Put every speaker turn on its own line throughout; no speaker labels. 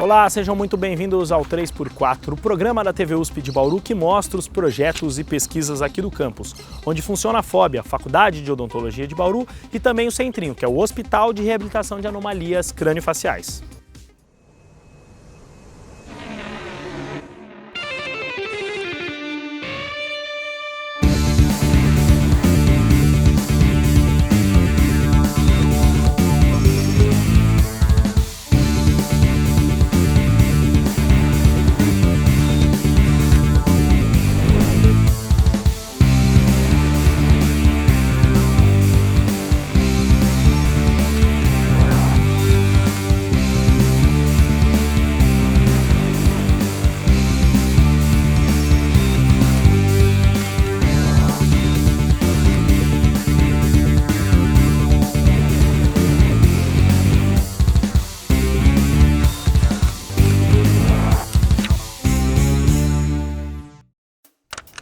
Olá, sejam muito bem-vindos ao 3x4, o programa da TV USP de Bauru que mostra os projetos e pesquisas aqui do campus, onde funciona a FOB, a Faculdade de Odontologia de Bauru, e também o Centrinho, que é o Hospital de Reabilitação de Anomalias Crâniofaciais.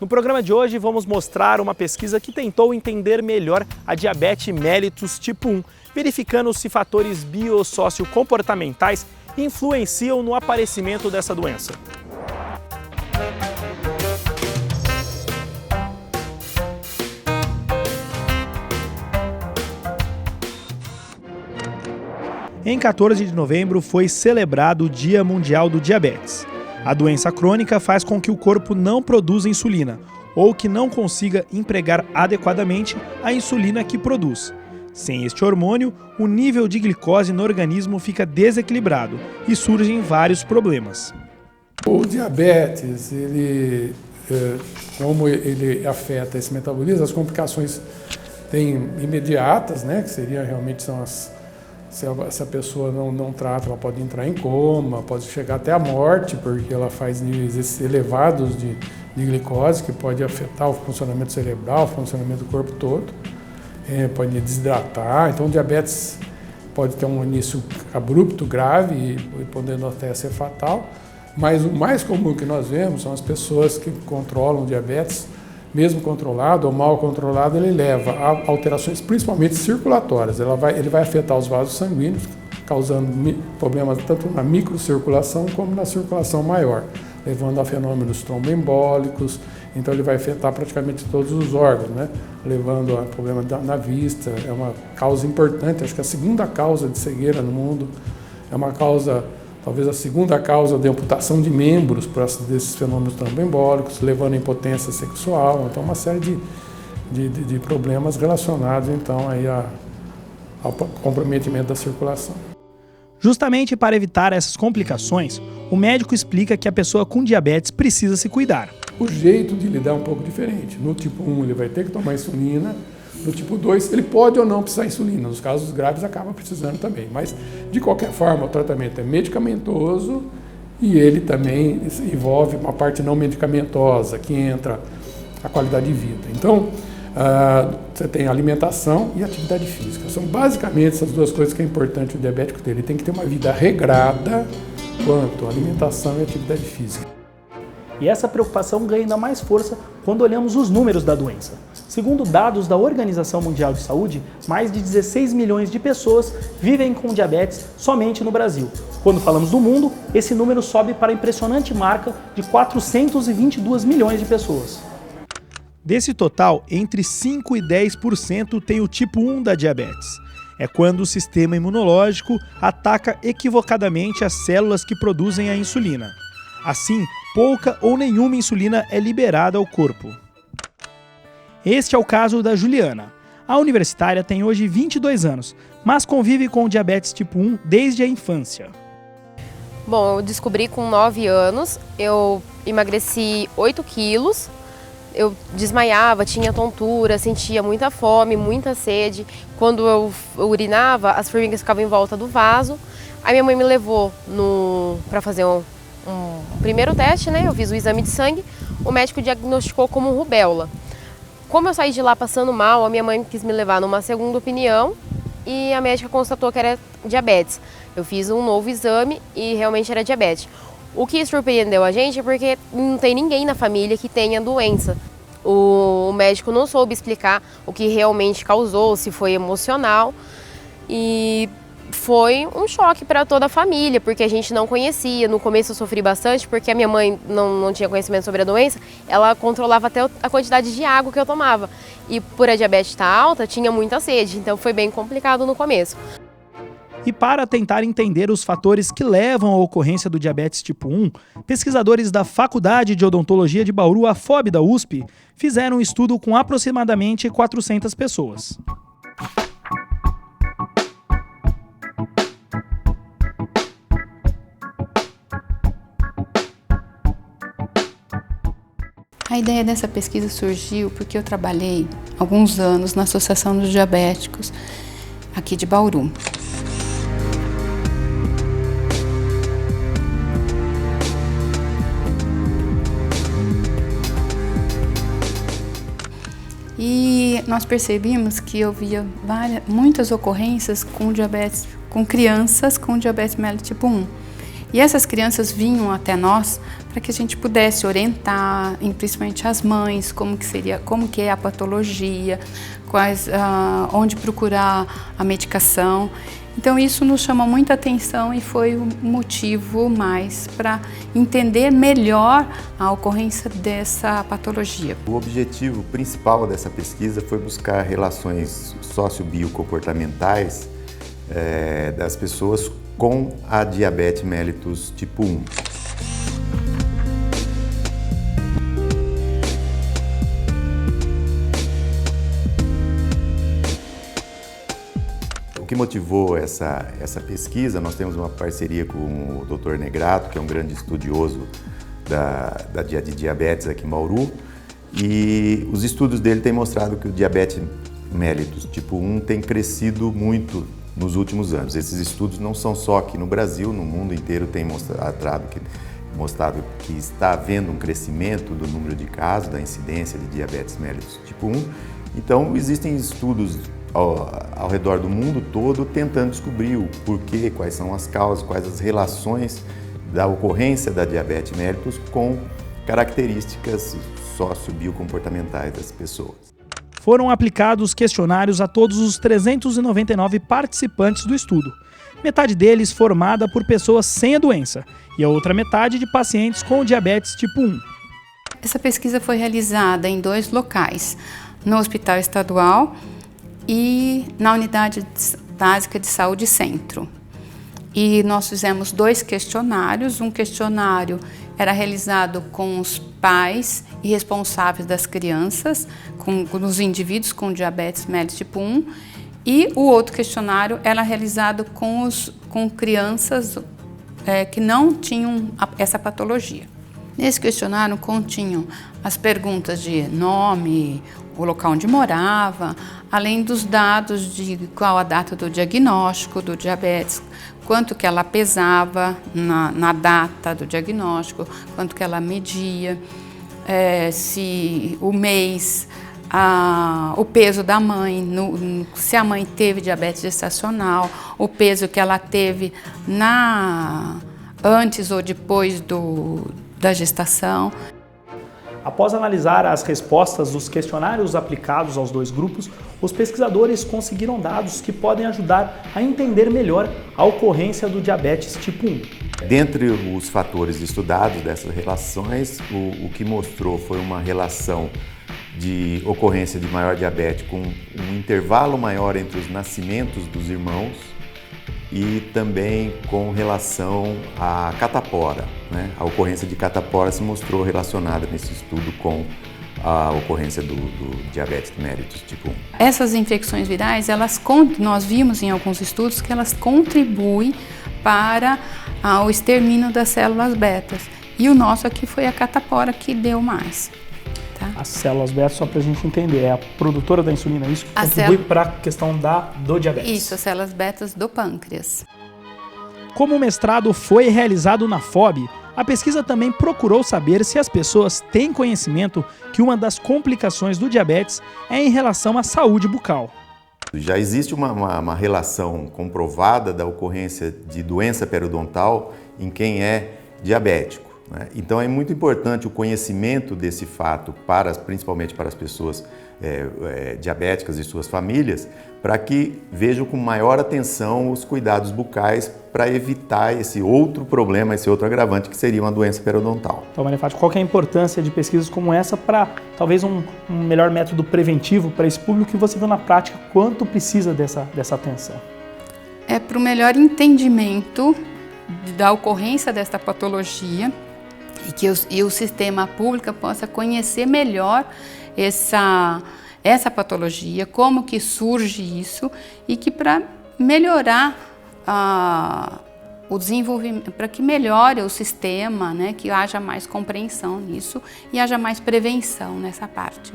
No programa de hoje vamos mostrar uma pesquisa que tentou entender melhor a diabetes mellitus tipo 1, verificando se fatores biossocio-comportamentais influenciam no aparecimento dessa doença. Em 14 de novembro foi celebrado o Dia Mundial do Diabetes. A doença crônica faz com que o corpo não produza insulina ou que não consiga empregar adequadamente a insulina que produz. Sem este hormônio, o nível de glicose no organismo fica desequilibrado e surgem vários problemas.
O diabetes, como ele afeta esse metabolismo, as complicações tem imediatas, né, que seria realmente são se a pessoa não trata, ela pode entrar em coma, pode chegar até a morte, porque ela faz níveis elevados de glicose, que pode afetar o funcionamento cerebral, o funcionamento do corpo todo, pode desidratar. Então, o diabetes pode ter um início abrupto, grave, e podendo até ser fatal. Mas o mais comum que nós vemos são as pessoas que controlam o diabetes, mesmo controlado ou mal controlado, ele leva a alterações principalmente circulatórias. Ele vai afetar os vasos sanguíneos, causando problemas tanto na microcirculação como na circulação maior, levando a fenômenos tromboembólicos. Então ele vai afetar praticamente todos os órgãos, né? Levando a problema na vista. É uma causa importante, acho que a segunda causa de cegueira no mundo, é uma causa, talvez a segunda causa de amputação de membros por desses fenômenos tromboembólicos, levando a impotência sexual. Então, uma série de problemas relacionados então, aí ao comprometimento da circulação.
Justamente para evitar essas complicações, o médico explica que a pessoa com diabetes precisa se cuidar.
O jeito de lidar é um pouco diferente. No tipo 1, ele vai ter que tomar insulina. No tipo 2, ele pode ou não precisar de insulina. Nos casos graves, acaba precisando também. Mas, de qualquer forma, o tratamento é medicamentoso e ele também envolve uma parte não medicamentosa, que entra a qualidade de vida. Então, você tem alimentação e atividade física. São basicamente essas duas coisas que é importante o diabético ter. Ele tem que ter uma vida regrada quanto à alimentação e atividade física.
E essa preocupação ganha ainda mais força quando olhamos os números da doença. Segundo dados da Organização Mundial de Saúde, mais de 16 milhões de pessoas vivem com diabetes somente no Brasil. Quando falamos do mundo, esse número sobe para a impressionante marca de 422 milhões de pessoas. Desse total, entre 5% e 10% tem o tipo 1 da diabetes. É quando o sistema imunológico ataca equivocadamente as células que produzem a insulina. Assim, pouca ou nenhuma insulina é liberada ao corpo. Este é o caso da Juliana. A universitária tem hoje 22 anos, mas convive com o diabetes tipo 1 desde a infância.
Bom, eu descobri com 9 anos, eu emagreci 8 quilos, eu desmaiava, tinha tontura, sentia muita fome, muita sede. Quando eu urinava, as formigas ficavam em volta do vaso. Aí minha mãe me levou para fazer um primeiro teste, né? Eu fiz o exame de sangue, o médico diagnosticou como rubéola. Como eu saí de lá passando mal, a minha mãe quis me levar numa segunda opinião e a médica constatou que era diabetes. Eu fiz um novo exame e realmente era diabetes. O que surpreendeu a gente é porque não tem ninguém na família que tenha doença. O médico não soube explicar o que realmente causou, se foi emocional, e foi um choque para toda a família, porque a gente não conhecia. No começo eu sofri bastante, porque a minha mãe não tinha conhecimento sobre a doença, ela controlava até a quantidade de água que eu tomava. E por a diabetes estar alta, tinha muita sede, então foi bem complicado no começo.
E para tentar entender os fatores que levam à ocorrência do diabetes tipo 1, pesquisadores da Faculdade de Odontologia de Bauru, a FOB da USP, fizeram um estudo com aproximadamente 400 pessoas.
A ideia dessa pesquisa surgiu porque eu trabalhei alguns anos na Associação dos Diabéticos aqui de Bauru. E nós percebemos que havia muitas ocorrências com diabetes, com crianças com diabetes mellitus tipo 1. E essas crianças vinham até nós para que a gente pudesse orientar, principalmente as mães, como que é a patologia, onde procurar a medicação. Então isso nos chamou muita atenção e foi o motivo mais para entender melhor a ocorrência dessa patologia.
O objetivo principal dessa pesquisa foi buscar relações sociobio-comportamentais das pessoas com a diabetes mellitus tipo 1. O que motivou essa pesquisa, nós temos uma parceria com o Dr. Negrato, que é um grande estudioso de diabetes aqui em Bauru, e os estudos dele têm mostrado que o diabetes mellitus tipo 1 tem crescido muito nos últimos anos. Esses estudos não são só aqui no Brasil, no mundo inteiro tem mostrado que está havendo um crescimento do número de casos, da incidência de diabetes mellitus tipo 1. Então, existem estudos ao redor do mundo todo tentando descobrir o porquê, quais são as causas, quais as relações da ocorrência da diabetes mellitus com características sociobio-comportamentais das pessoas.
Foram aplicados questionários a todos os 399 participantes do estudo. Metade deles formada por pessoas sem a doença e a outra metade de pacientes com diabetes tipo 1.
Essa pesquisa foi realizada em 2 locais, no Hospital Estadual e na Unidade Básica de Saúde Centro. E nós fizemos 2 questionários. Um questionário era realizado com os pais e responsáveis das crianças, com os indivíduos com diabetes mellitus tipo 1, e o outro questionário era realizado com crianças que não tinham essa patologia. Nesse questionário continham as perguntas de nome, o local onde morava, além dos dados de qual a data do diagnóstico do diabetes, quanto que ela pesava na data do diagnóstico, quanto que ela media, se o mês, o peso da mãe, se a mãe teve diabetes gestacional, o peso que ela teve antes ou depois da gestação.
Após analisar as respostas dos questionários aplicados aos 2 grupos, os pesquisadores conseguiram dados que podem ajudar a entender melhor a ocorrência do diabetes tipo 1.
Dentre os fatores estudados dessas relações, o que mostrou foi uma relação de ocorrência de maior diabetes com um intervalo maior entre os nascimentos dos irmãos e também com relação à catapora, né? A ocorrência de catapora se mostrou relacionada nesse estudo com a ocorrência do diabetes mellitus tipo 1.
Essas infecções virais, nós vimos em alguns estudos que elas contribuem para o extermínio das células betas. E o nosso aqui foi a catapora que deu mais. Tá?
As células beta, só para a gente entender, é a produtora da insulina, isso que contribui para a questão do diabetes.
Isso, as células betas do pâncreas.
Como o mestrado foi realizado na FOB, a pesquisa também procurou saber se as pessoas têm conhecimento que uma das complicações do diabetes é em relação à saúde bucal.
Já existe uma relação comprovada da ocorrência de doença periodontal em quem é diabético, né? Então é muito importante o conhecimento desse fato, principalmente para as pessoas diabéticas e suas famílias, para que vejam com maior atenção os cuidados bucais para evitar esse outro problema, esse outro agravante que seria uma doença periodontal.
Então, Maria Fátima, qual que é a importância de pesquisas como essa para talvez um melhor método preventivo para esse público que você viu na prática quanto precisa dessa atenção?
É para o melhor entendimento da ocorrência desta patologia e que o sistema público possa conhecer melhor essa patologia, como que surge isso e que para melhorar o desenvolvimento, para que melhore o sistema, né, que haja mais compreensão nisso e haja mais prevenção nessa parte.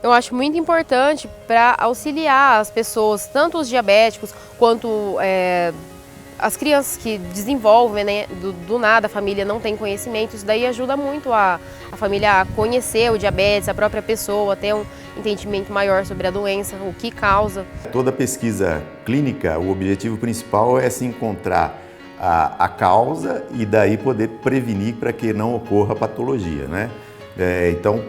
Eu acho muito importante para auxiliar as pessoas, tanto os diabéticos quanto as crianças que desenvolvem, né, do nada a família não tem conhecimento. Isso daí ajuda muito a família a conhecer o diabetes, a própria pessoa, ter um entendimento maior sobre a doença, o que causa.
Toda pesquisa clínica, o objetivo principal é se encontrar a causa e daí poder prevenir para que não ocorra patologia, né? Então,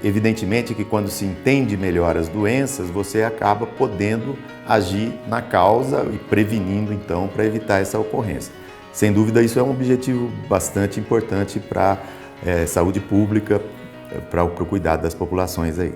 evidentemente que quando se entende melhor as doenças, você acaba podendo agir na causa e prevenindo então para evitar essa ocorrência. Sem dúvida, isso é um objetivo bastante importante para a saúde pública, para o cuidado das populações aí.